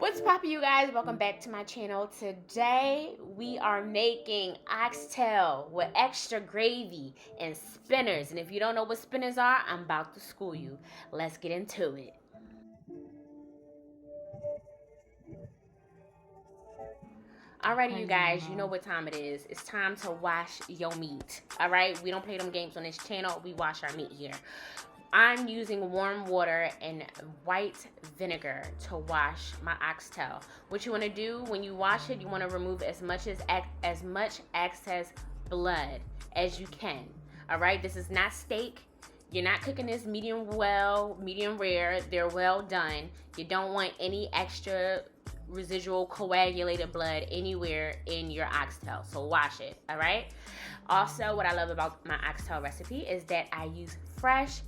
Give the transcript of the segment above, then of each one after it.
What's poppin', you guys? Welcome back to my channel. Today we are making oxtail with extra gravy and spinners. And if you don't know what spinners are, I'm about to school you. Let's get into it. Alrighty, you guys, you know what time it is. It's time to wash your meat. Alright, we don't play them games on this channel. We wash our meat here. I'm using warm water and white vinegar to wash my oxtail. What you want to do when you wash it, you want to remove as much excess blood as you can. All right, this is not steak. You're not cooking this medium well, medium rare. They're well done. You don't want any extra residual coagulated blood anywhere in your oxtail, so wash it. All right. Also, what I love about my oxtail recipe is that I use fresh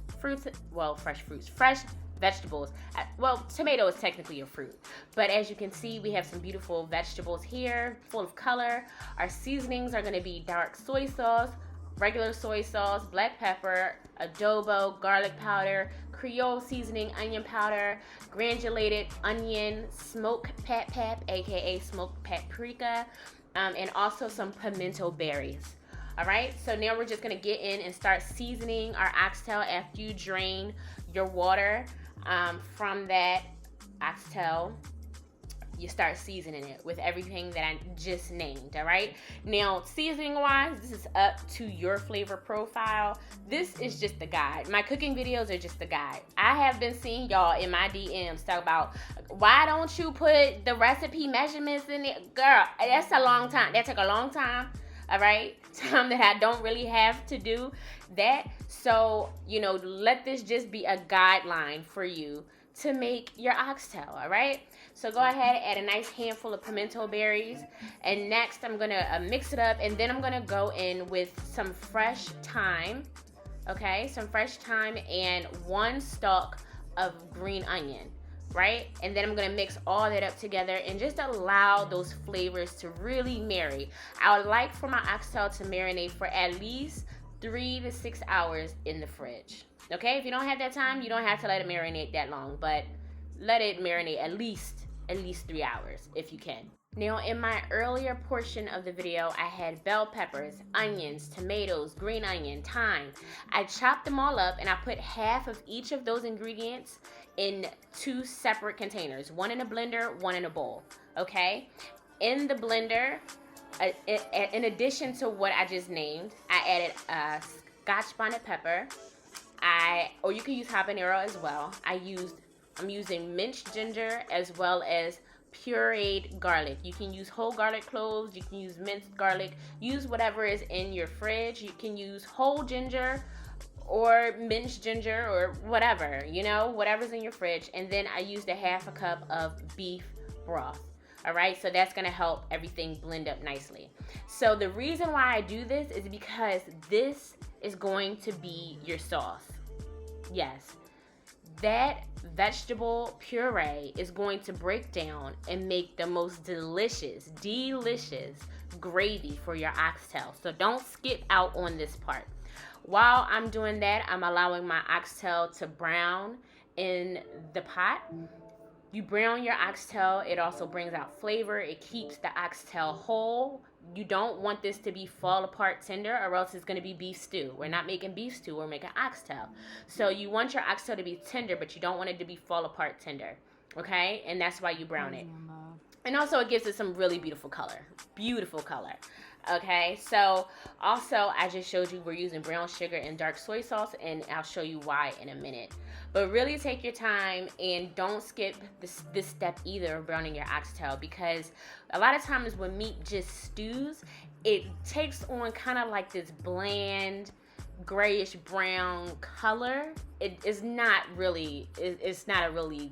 vegetables. Well, tomato is technically a fruit, but as you can see, we have some beautiful vegetables here, full of color. Our seasonings are going to be dark soy sauce, regular soy sauce, black pepper, adobo, garlic powder, Creole seasoning, onion powder, granulated onion, smoked pap, aka smoked paprika, and also some pimento berries. All right, so now we're just gonna get in and start seasoning our oxtail after you drain your water from that oxtail. You start seasoning it with everything that I just named. All right, now seasoning wise, this is up to your flavor profile. This is just the guide. My cooking videos are just the guide. I have been seeing y'all in my DMs talk about, why don't you put the recipe measurements in it? Girl, that's a long time. That took a long time. All right, time that I don't really have to do that. So, you know, let this just be a guideline for you to make your oxtail. All right, so go ahead, add a nice handful of pimento berries, and next I'm gonna mix it up, and then I'm gonna go in with some fresh thyme. Okay, some fresh thyme and one stalk of green onion. Right, and then I'm gonna mix all that up together and just allow those flavors to really marry. I would like for my oxtail to marinate for at least 3 to 6 hours in the fridge. Okay, if you don't have that time, you don't have to let it marinate that long, but let it marinate at least 3 hours if you can. Now, in my earlier portion of the video, I had bell peppers, onions, tomatoes, green onion, thyme. I chopped them all up and I put half of each of those ingredients in 2 separate containers, one in a blender, one in a bowl. Okay, in the blender, in addition to what I just named, I added Scotch bonnet pepper. Or you can use habanero as well. I'm using minced ginger as well as pureed garlic. You can use whole garlic cloves, you can use minced garlic, use whatever is in your fridge. You can use whole ginger or minced ginger or whatever, you know, whatever's in your fridge. And then I used a half a cup of beef broth. All right, so that's gonna help everything blend up nicely. So the reason why I do this is because this is going to be your sauce. Yes, that vegetable puree is going to break down and make the most delicious gravy for your oxtail. So don't skip out on this part. While I'm doing that, I'm allowing my oxtail to brown in the pot. You brown your oxtail, it also brings out flavor. It keeps the oxtail whole. You don't want this to be fall apart tender, or else it's going to be beef stew. We're not making beef stew, we're making oxtail. So you want your oxtail to be tender, but you don't want it to be fall apart tender. Okay, and that's why you brown it. And also it gives it some really beautiful color. Okay, so also I just showed you we're using brown sugar and dark soy sauce, and I'll show you why in a minute. But really take your time and don't skip this step either of browning your oxtail, because a lot of times when meat just stews, it takes on kind of like this bland grayish brown color. It's not a really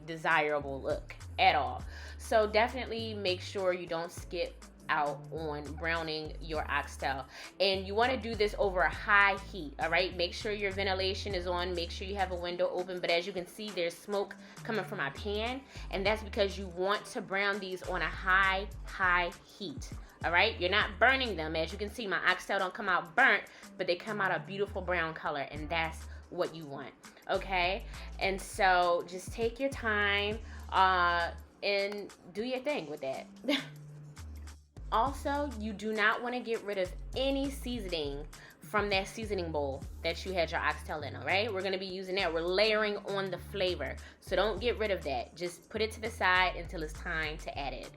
desirable look at all. So definitely make sure you don't skip out on browning your oxtail, and you want to do this over a high heat. All right, make sure your ventilation is on, make sure you have a window open. But as you can see, there's smoke coming from my pan, and that's because you want to brown these on a high heat. All right, you're not burning them. As you can see, my oxtail don't come out burnt, but they come out a beautiful brown color, and that's what you want. Okay, and so just take your time and do your thing with that. Also, you do not want to get rid of any seasoning from that seasoning bowl that you had your oxtail in, all right? We're going to be using that. We're layering on the flavor. So don't get rid of that. Just put it to the side until it's time to add it.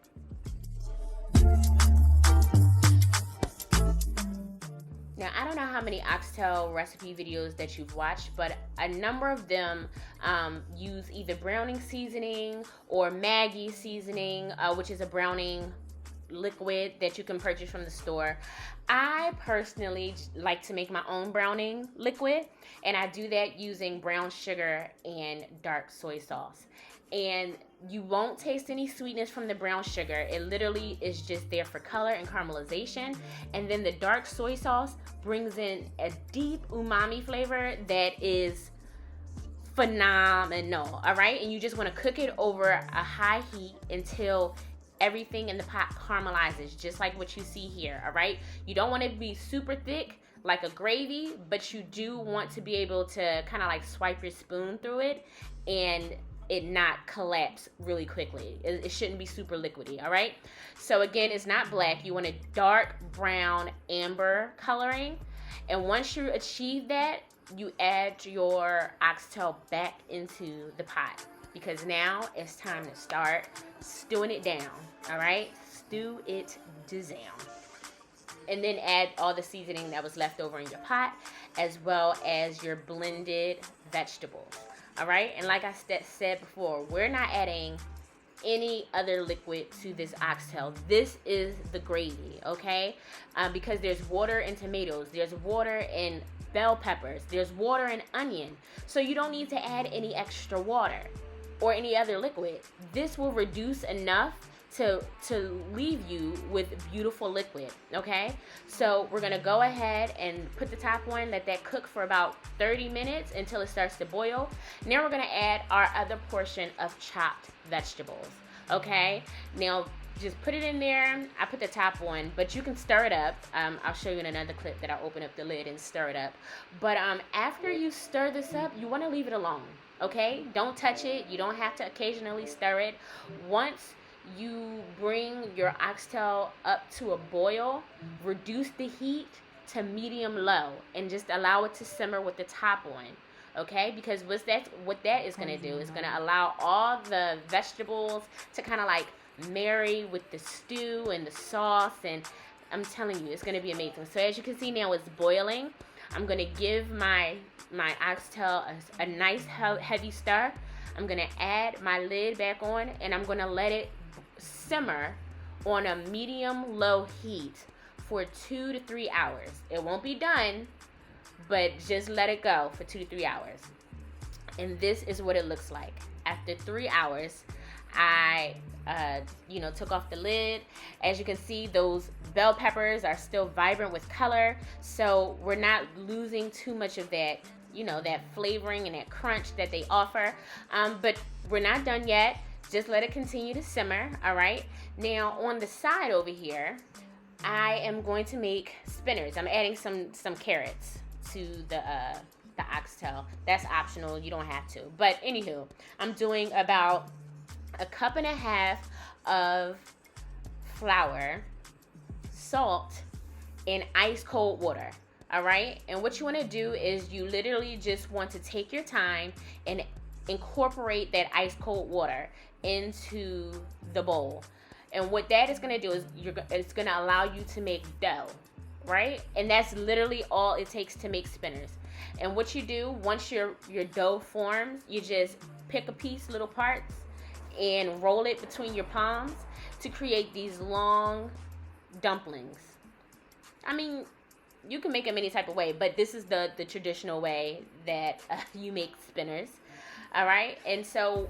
Now, I don't know how many oxtail recipe videos that you've watched, but a number of them use either browning seasoning or Maggi seasoning, which is a browning liquid that you can purchase from the store. I personally like to make my own browning liquid, and I do that using brown sugar and dark soy sauce. And you won't taste any sweetness from the brown sugar. It literally is just there for color and caramelization. And then the dark soy sauce brings in a deep umami flavor that is phenomenal, all right? And you just want to cook it over a high heat until everything in the pot caramelizes, just like what you see here, all right? You don't want it to be super thick like a gravy, but you do want to be able to kind of like swipe your spoon through it and it not collapse really quickly. It shouldn't be super liquidy, all right? So again, it's not black. You want a dark brown amber coloring. And once you achieve that, you add your oxtail back into the pot, because now it's time to start stewing it down, all right? Stew it down. And then add all the seasoning that was left over in your pot, as well as your blended vegetables, all right? And like I said before, we're not adding any other liquid to this oxtail. This is the gravy, okay? Because there's water in tomatoes, there's water in bell peppers, there's water in onion. So you don't need to add any extra water or any other liquid. This will reduce enough to leave you with beautiful liquid, okay? So we're gonna go ahead and put the top on, let that cook for about 30 minutes until it starts to boil. Now we're gonna add our other portion of chopped vegetables, okay? Now just put it in there. I put the top on, but you can stir it up. I'll show you in another clip that I'll open up the lid and stir it up. But after you stir this up, you wanna leave it alone, okay? Don't touch it. You don't have to occasionally stir it. Once you bring your oxtail up to a boil, reduce the heat to medium low and just allow it to simmer with the top on, okay? Because what that is going to do is going to allow all the vegetables to kind of like marry with the stew and the sauce, and I'm telling you, it's going to be amazing. So as you can see now, it's boiling. I'm going to give my oxtail a nice heavy stir. I'm going to add my lid back on, and I'm going to let it simmer on a medium-low heat for 2 to 3 hours. It won't be done, but just let it go for 2 to 3 hours. And this is what it looks like. After 3 hours, I took off the lid. As you can see, those bell peppers are still vibrant with color, so we're not losing too much of that, that flavoring and that crunch that they offer. But we're not done yet. Just let it continue to simmer, all right? Now, on the side over here, I am going to make spinners. I'm adding some carrots to the oxtail. That's optional. You don't have to. But anywho, I'm doing about 1.5 cups of flour, salt, and ice cold water, all right? And what you want to do is you literally just want to take your time and incorporate that ice cold water into the bowl. And what that is going to do is it's going to allow you to make dough, right? And that's literally all it takes to make spinners. And what you do once your dough forms, you just pick a piece, little parts, and roll it between your palms to create these long dumplings. I mean, you can make them any type of way, but this is the traditional way that you make spinners. All right, and so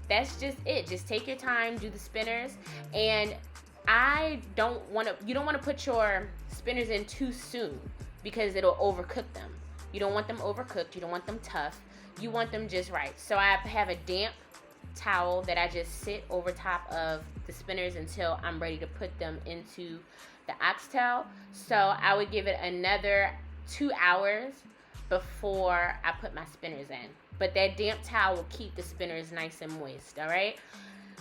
that's just it. Just take your time, do the spinners, and you don't want to put your spinners in too soon because it'll overcook them. You don't want them overcooked. You don't want them tough. You want them just right. So I have a damp towel that I just sit over top of the spinners until I'm ready to put them into the oxtail. So I would give it another 2 hours before I put my spinners in. But that damp towel will keep the spinners nice and moist, all right?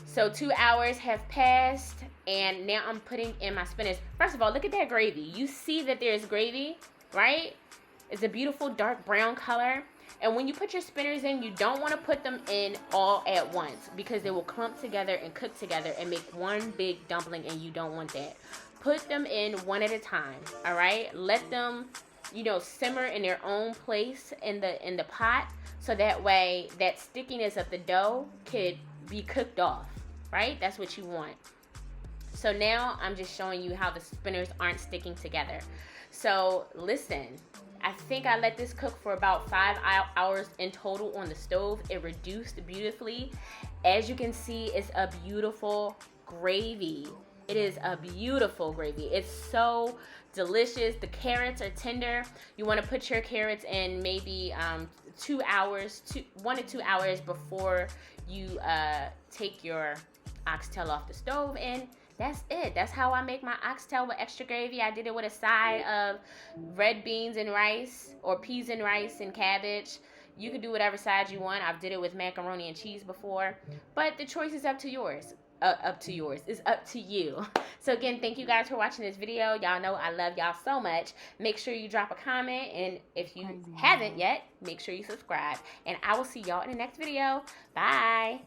So 2 hours have passed, and now I'm putting in my spinach. First of all, look at that gravy. You see that there's gravy, right? It's a beautiful dark brown color. And when you put your spinners in, you don't want to put them in all at once because they will clump together and cook together and make one big dumpling, and you don't want that. Put them in one at a time, all right? Let them, you know, simmer in their own place in the pot, so that way that stickiness of the dough could be cooked off, right? That's what you want. So now I'm just showing you how the spinners aren't sticking together. So listen, I think I let this cook for about 5 hours in total on the stove. It reduced beautifully. As you can see, it's a beautiful gravy. It is a beautiful gravy. It's so delicious. The carrots are tender. You want to put your carrots in maybe 2 hours, 1 to 2 hours before you take your oxtail off the stove, and that's it. That's how I make my oxtail with extra gravy. I did it with a side of red beans and rice, or peas and rice and cabbage. You can do whatever side you want. I've did it with macaroni and cheese before, but the choice is up to yours. It's up to you. So again, thank you guys for watching this video. Y'all know I love y'all so much. Make sure you drop a comment, and if you haven't yet, make sure you subscribe, and I will see y'all in the next video. Bye.